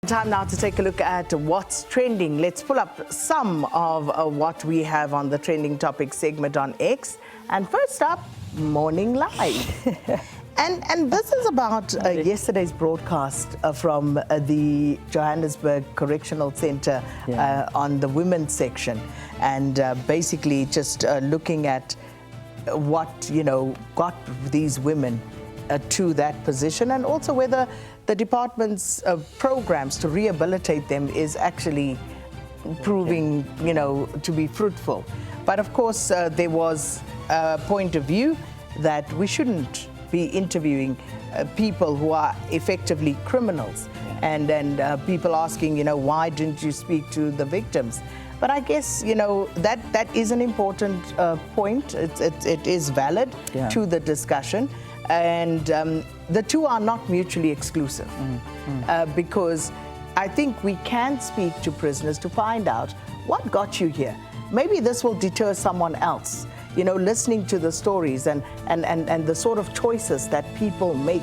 Time now to take a look at what's trending. Let's pull up some of what we have on the trending topic segment on X. And first up, Morning Live. and this is about yesterday's broadcast from the Johannesburg Correctional Centre on the women's section. And basically just looking at what, got these women to that position, and also whether the department's programs to rehabilitate them is actually proving, to be fruitful. But of course, there was a point of view that we shouldn't be interviewing people who are effectively criminals. And then people asking, why didn't you speak to the victims? But I guess, that is an important point. It is valid to the discussion. And the two are not mutually exclusive because I think we can speak to prisoners to find out what got you here. Maybe this will deter someone else, listening to the stories and the sort of choices that people make.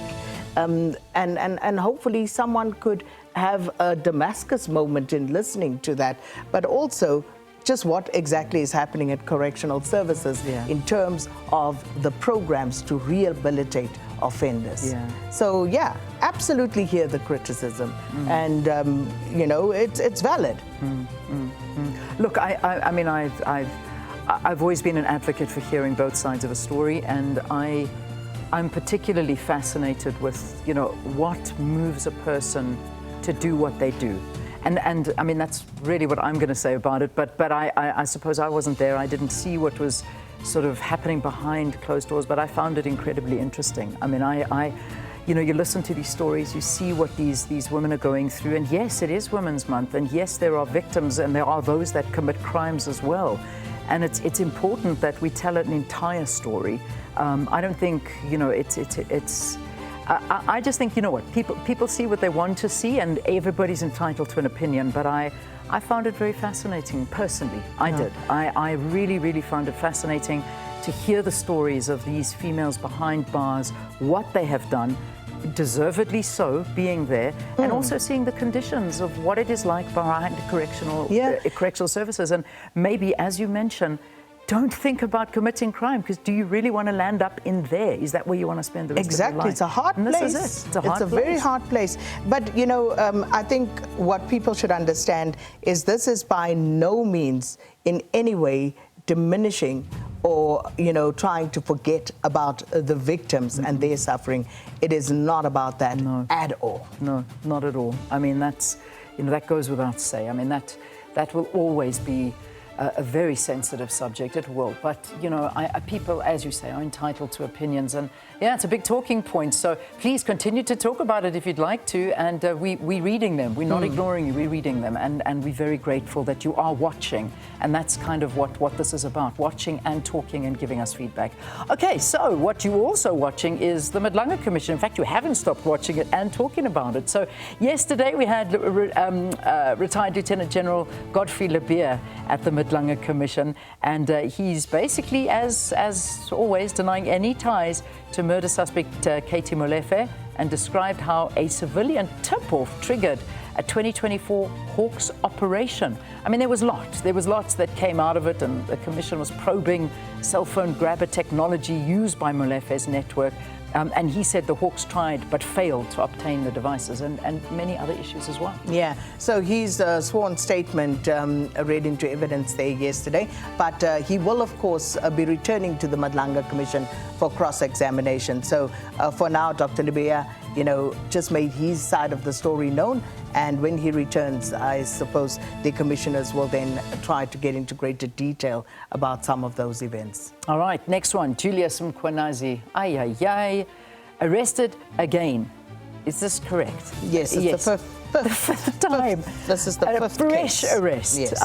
And hopefully someone could have a Damascus moment in listening to that, but also just what exactly is happening at correctional services in terms of the programs to rehabilitate offenders. So absolutely hear the criticism, and it's valid. Look, I mean, I've always been an advocate for hearing both sides of a story, and I'm particularly fascinated with what moves a person to do what they do. And I mean, that's really what I'm going to say about it. But I suppose I wasn't there. I didn't see what was sort of happening behind closed doors. But I found it incredibly interesting. I mean, you listen to these stories, you see what these women are going through. And yes, it is Women's Month. And yes, there are victims, and there are those that commit crimes as well. And it's important that we tell an entire story. I don't think it's. I just think, people see what they want to see, and everybody's entitled to an opinion. But I found it very fascinating, personally. I did. I really, really found it fascinating to hear the stories of these females behind bars, what they have done, deservedly so, being there, and also seeing the conditions of what it is like behind correctional services. And maybe, as you mentioned, don't think about committing crime, because do you really want to land up in there? Is that where you want to spend the rest of your life? Exactly, it's a hard place. This is it. It's a very hard place. But, I think what people should understand is this is by no means in any way diminishing or, trying to forget about the victims and their suffering. It is not about that at all. No, not at all. I mean, that's, that goes without say. I mean, that will always be a very sensitive subject. It will, but people, as you say, are entitled to opinions, and it's a big talking point. So please continue to talk about it if you'd like to, and we're reading them. We're not ignoring you. We're reading them, and we're very grateful that you are watching, and that's kind of what this is about: watching and talking and giving us feedback. Okay, so what you're also watching is the Madlanga Commission. In fact, you haven't stopped watching it and talking about it. So yesterday we had retired Lieutenant General Godfrey Lebeer at the Madlanga Commission, and he's basically, as always, denying any ties to murder suspect Katie Molefe, and described how a civilian tip-off triggered a 2024 Hawks operation. I mean, there was lots that came out of it, and the Commission was probing cell phone grabber technology used by Molefe's network. And he said the Hawks tried but failed to obtain the devices, and many other issues as well. Yeah, so his sworn statement read into evidence there yesterday, but he will, of course, be returning to the Madlanga Commission for cross-examination. So for now, Dr. Lebeer, just made his side of the story known, and when he returns, I suppose the commissioners will then try to get into greater detail about some of those events. All right, next one, Julius Mkhwanazi, arrested again. Is this correct? Yes, it's the fifth time. This is the fifth fresh case. Arrest, yes.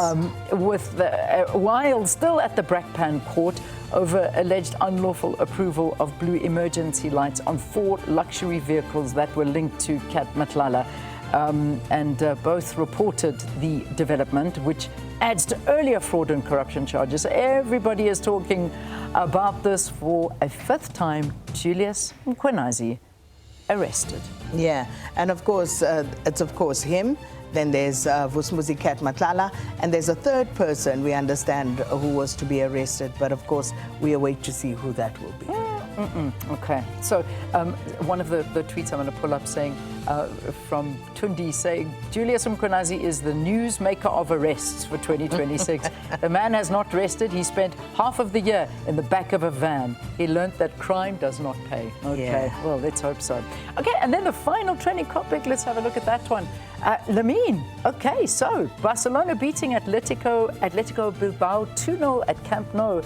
While still at the Brakpan court over alleged unlawful approval of blue emergency lights on 4 luxury vehicles that were linked to Cat Matlala. And both reported the development, which adds to earlier fraud and corruption charges. Everybody is talking about this for a 5th time. Julius Mkhwanazi arrested. Yeah, and of course, it's of course him. Then there's Vusmuzi Kat Matlala, and there's a third person we understand who was to be arrested. But of course, we await to see who that will be. Okay, so one of the tweets I'm going to pull up saying from Tundi saying Julius Mkhwanazi is the newsmaker of arrests for 2026. The man has not rested. He spent half of the year in the back of a van. He learnt that crime does not pay. Okay, Yeah. well, let's hope so. Okay, and then the final trending topic. Let's have a look at that one. Lamine. Okay, so Barcelona beating Atletico Bilbao 2-0 at Camp Nou.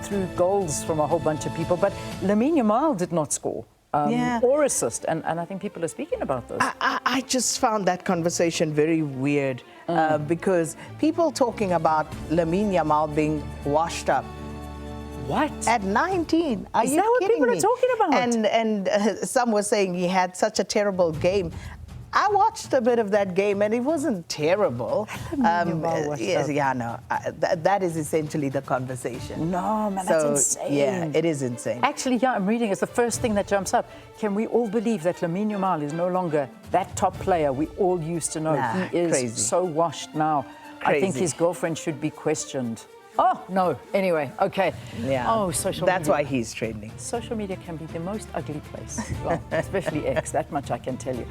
Through goals from a whole bunch of people. But Lamine Yamal did not score or assist. And I think people are speaking about this. I just found that conversation very weird because people talking about Lamine Yamal being washed up. What? At 19. Are Is you that what kidding people me? are talking about? And some were saying he had such a terrible game. I watched a bit of that game and it wasn't terrible. That is essentially the conversation. No, man, So, that's insane. Yeah, it is insane. Actually, yeah, I'm reading. It's the first thing that jumps up. Can we all believe that Lamine Yamal is no longer that top player we all used to know? Nah, He is crazy. so washed now. I think Crazy. his girlfriend should be questioned. Oh, no. Anyway, okay. Yeah. Oh, social media. That's why he's trending. Social media can be the most ugly place. Well, especially X, that much I can tell you.